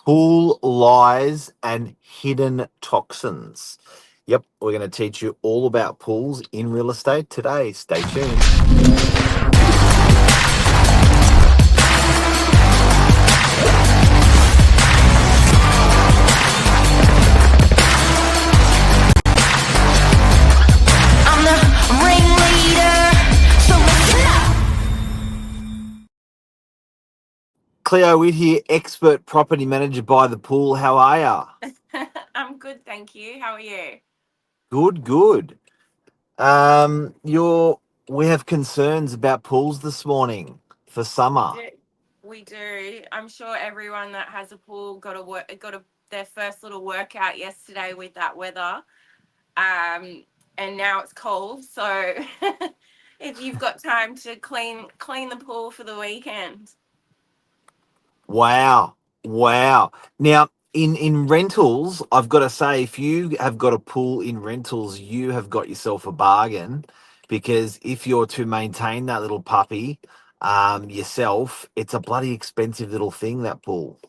Pool lies and hidden toxins. Yep, we're going to teach you all about pools in real estate today. Stay tuned. I'm the ringleader, so listen up. Cleo Whithear, expert property manager by the pool. How are ya? I'm good, thank you. How are you? Good, good. We have concerns about pools this morning for We summer. do. We do. I'm sure everyone that has a pool their first little workout yesterday with that weather. And now it's cold, so if you've got time to clean the pool for the weekend. Wow. Wow. Now, in rentals, I've got to say, if you have got a pool in rentals, you have got yourself a bargain, because if you're to maintain that little puppy yourself, it's a bloody expensive little thing, that pool.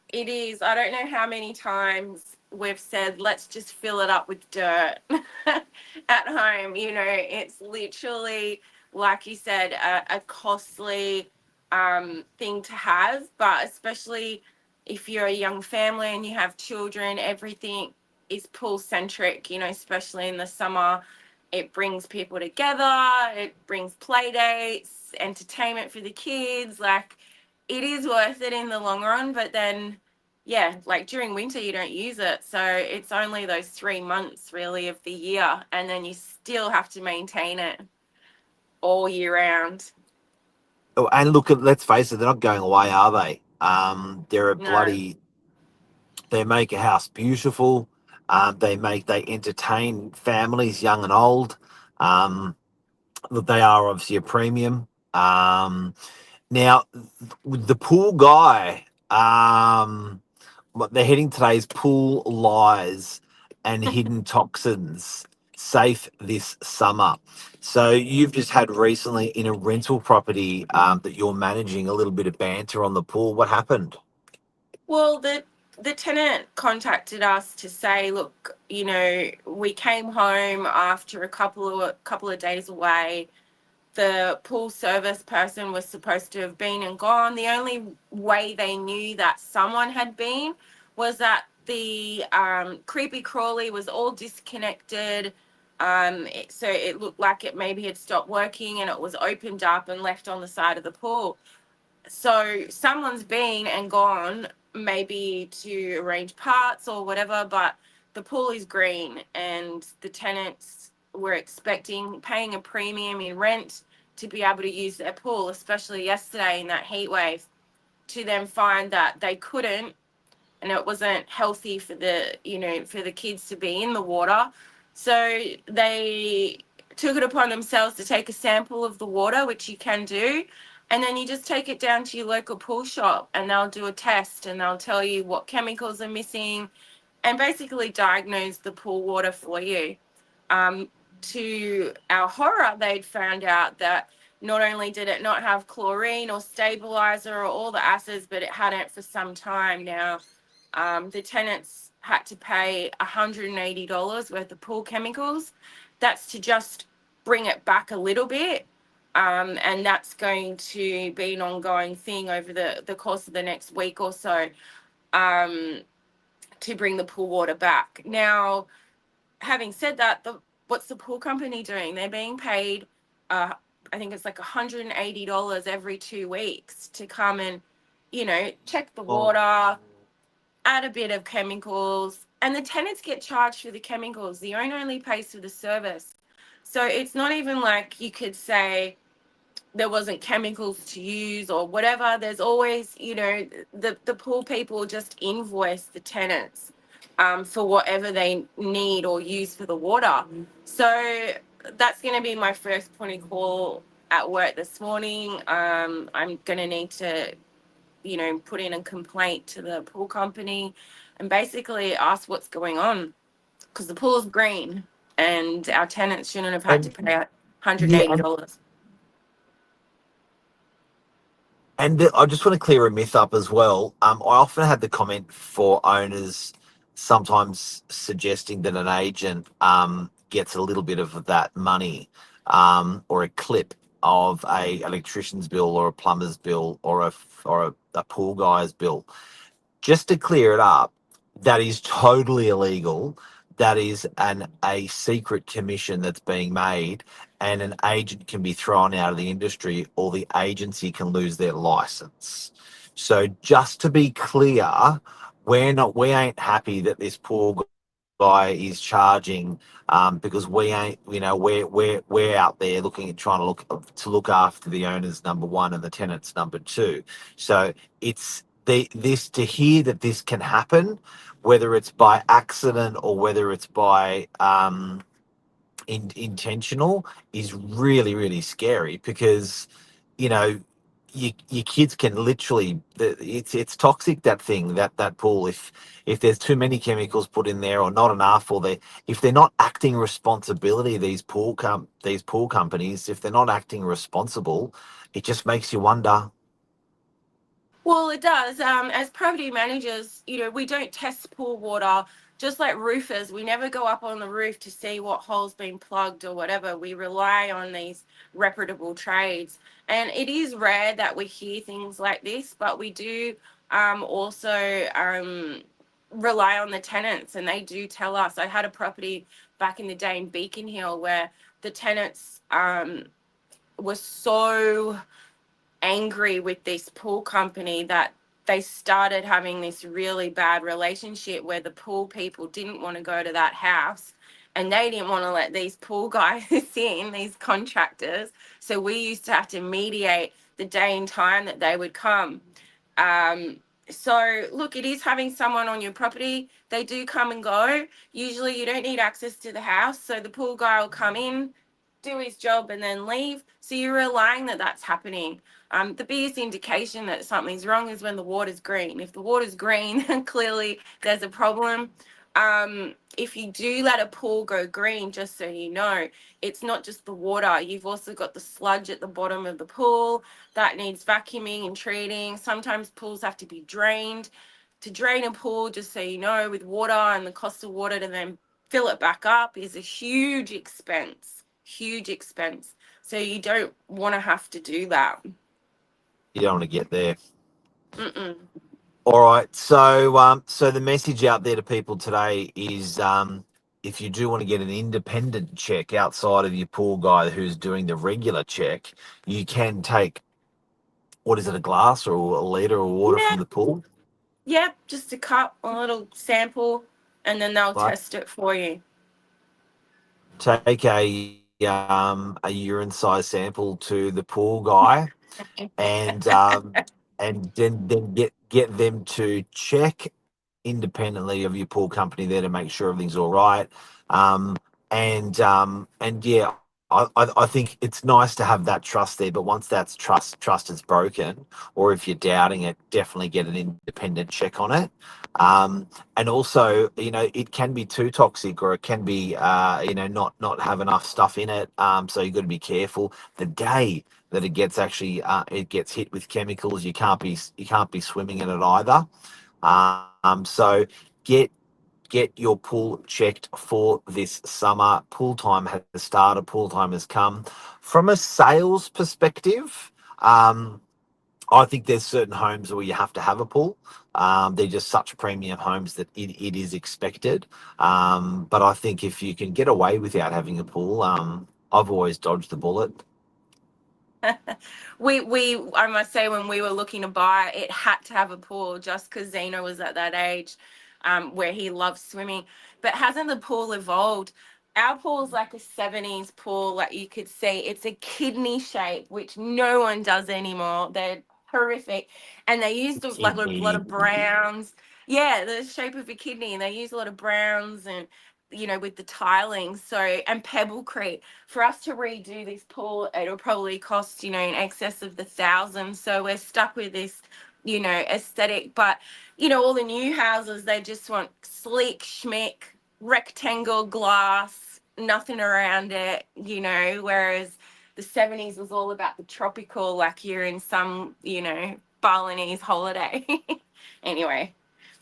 It is. I don't know how many times we've said, let's just fill it up with dirt at home. It's literally, like you said, a costly thing to have, but especially if you're a young family and you have children, everything is pool centric, especially in the summer. It brings people together, it brings play dates, entertainment for the kids. Like, it is worth it in the long run, but then yeah, like during winter you don't use it, so it's only those 3 months really of the year, and then you still have to maintain it all year round. Oh, and look, let's face it, they're not going away, are they? They're a No. bloody. They make a house beautiful. They entertain families, young and old. Um, they are obviously a premium. Now, the pool guy, what they're heading today is pool lies and hidden toxins safe this summer. So you've just had recently in a rental property that you're managing a little bit of banter on the pool. What happened? Well, the tenant contacted us to say, look, we came home after a couple of days away. The pool service person was supposed to have been and gone. The only way they knew that someone had been was that the creepy crawly was all disconnected. So it looked like it maybe had stopped working and it was opened up and left on the side of the pool. So someone's been and gone, maybe to arrange parts or whatever, but the pool is green and the tenants were expecting paying a premium in rent to be able to use their pool, especially yesterday in that heat wave, to then find that they couldn't, and it wasn't healthy for the kids to be in the water. So they took it upon themselves to take a sample of the water, which you can do, and then you just take it down to your local pool shop and they'll do a test and they'll tell you what chemicals are missing and basically diagnose the pool water for you. To our horror, they'd found out that not only did it not have chlorine or stabilizer or all the acids, but it hadn't for some time now. The tenants had to pay $180 worth of pool chemicals. That's to just bring it back a little bit. And that's going to be an ongoing thing over the course of the next week or so, to bring the pool water back. Now, having said that, what's the pool company doing? They're being paid, I think it's like $180 every 2 weeks to come and, check the water, add a bit of chemicals, and the tenants get charged for the chemicals. The owner only pays for the service. So it's not even like you could say there wasn't chemicals to use or whatever. There's always, the pool people just invoice the tenants for whatever they need or use for the water. So that's going to be my first point of call at work this morning. I'm going to need to, put in a complaint to the pool company and basically ask what's going on, because the pool's green and our tenants shouldn't have had to And pay yeah, $180. And I just want to clear a myth up as well. I often had the comment for owners sometimes suggesting that an agent gets a little bit of that money or a clip of a electrician's bill or a plumber's bill or a pool guy's bill. Just to clear it up, that is totally illegal. That is a secret commission that's being made, and an agent can be thrown out of the industry, or the agency can lose their license. So just to be clear, we ain't happy that this poor guy is charging, because we ain't, we're out there looking at trying to look after the owners, number one, and the tenants, number two. So it's this, to hear that this can happen, whether it's by accident or whether it's by intentional, is really, really scary, because you know your kids can literally, it's toxic, that thing, that pool. If there's too many chemicals put in there or not enough, or if they're not acting responsibility, these pool companies, if they're not acting responsible, it just makes you wonder. Well, it does. As property managers, we don't test pool water. Just like roofers, we never go up on the roof to see what hole's been plugged or whatever. We rely on these reputable trades. And it is rare that we hear things like this, but we do also rely on the tenants, and they do tell us. I had a property back in the day in Beacon Hill where the tenants were so angry with this pool company that they started having this really bad relationship where the pool people didn't want to go to that house, and they didn't want to let these pool guys in, these contractors. So we used to have to mediate the day and time that they would come. Um, so look, it is having someone on your property. They do come and go. Usually you don't need access to the house. So the pool guy will come in, do his job, and then leave. So you're relying that that's happening. The biggest indication that something's wrong is when the water's green. If the water's green, clearly there's a problem. If you do let a pool go green, just so you know, it's not just the water. You've also got the sludge at the bottom of the pool that needs vacuuming and treating. Sometimes pools have to be drained. To drain a pool, just so you know, with water, and the cost of water to then fill it back up is a huge expense. Huge expense. So you don't want to have to do that. You don't want to get there. Mm-mm. All right. So the message out there to people today is, if you do want to get an independent check outside of your pool guy who's doing the regular check, you can take, what is it, a glass or a liter of water Yeah, from the pool, yeah, just a cup, a little sample, and then they'll right? test it for you. Take a urine size sample to the pool guy, and then get them to check independently of your pool company there to make sure everything's all right. Um, and yeah, I think it's nice to have that trust there, but once that's trust is broken, or if you're doubting it, definitely get an independent check on it. And also, it can be too toxic, or it can be, not have enough stuff in it. So you've got to be careful. The day that it gets hit with chemicals, you can't be swimming in it either. So get get your pool checked for this summer. Pool time has started. Pool time has come. From a sales perspective, I think there's certain homes where you have to have a pool. They're just such premium homes that it is expected. But I think if you can get away without having a pool, I've always dodged the bullet. We I must say, when we were looking to buy, it had to have a pool just because Zeno was at that age where he loves swimming. But hasn't the pool evolved? Our pool is like a 70s pool, like you could see. It's a kidney shape, which no one does anymore. They're horrific. And they used like a lot Kidney. of browns. Yeah, the shape of a kidney. And they use a lot of browns and, with the tiling. So, and pebblecrete. For us to redo this pool, it'll probably cost, in excess of the thousands. So we're stuck with this, aesthetic. But, all the new houses, they just want sleek schmick, rectangle glass, nothing around it, whereas the 70s was all about the tropical, like you're in some, Balinese holiday. Anyway.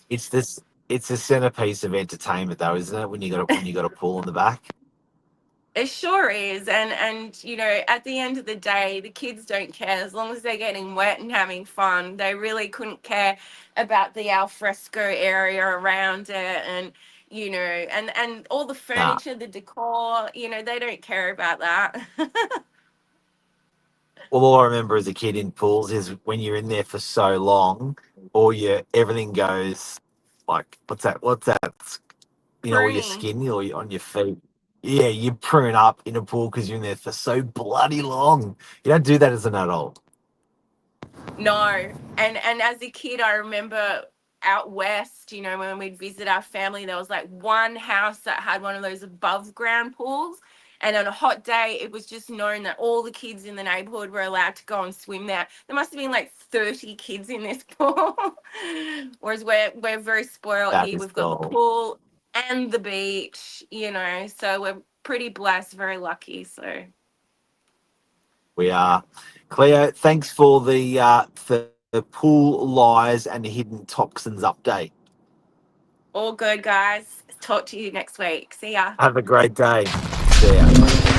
It's the centerpiece of entertainment, though, isn't it? When you got a pool in the back. It sure is. And at the end of the day, the kids don't care as long as they're getting wet and having fun. They really couldn't care about the alfresco area around it and and all the Nah. furniture, the decor, they don't care about that. Well, all I remember as a kid in pools is when you're in there for so long, everything goes like, what's that? What's that? All your Pruning. skin or on your feet. Yeah, you prune up in a pool because you're in there for so bloody long. You don't do that as an adult. No. And as a kid, I remember out west, when we'd visit our family, there was like one house that had one of those above ground pools. And on a hot day, it was just known that all the kids in the neighborhood were allowed to go and swim there. There must have been like 30 kids in this pool. Whereas we're very spoiled That here. is We've got the cool. pool and the beach, so we're pretty blessed, very lucky. So We are. Cleo, thanks for the pool lies and hidden toxins update. all good, guys. Talk to you next week. See ya. Have a great day. See ya.